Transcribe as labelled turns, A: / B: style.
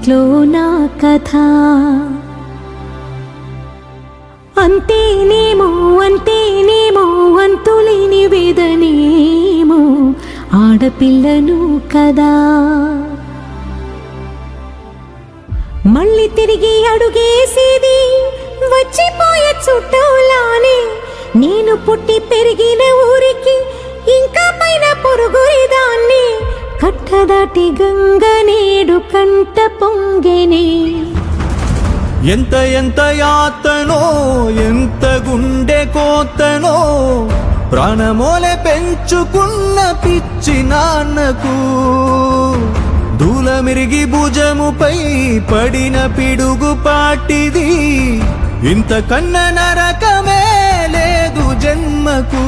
A: ఇంట్లో నా కథ అంతేనేమో అంతులేని వేదనేమో ఆడపిల్లను కదా. మళ్ళీ తిరిగి అడుగేసేది వచ్చిపోయే చుట్టూలానే. నేను పుట్టి పెరిగిన ఊరికి ఇంకా పైన పొరుగురిదాన్ని. కట్టదాటి గంగ నేడు కంట పొంగెనే.
B: ఎంత ఎంత యాతనో ఎంత గుండె కోతనో ప్రాణమోలే పెంచుకున్న పిచ్చి నాన్నకు. దూలమిరిగి భుజముపై పడిన పిడుగు పాటిది. ఇంతకన్నా నరకమే లేదు జన్మకు.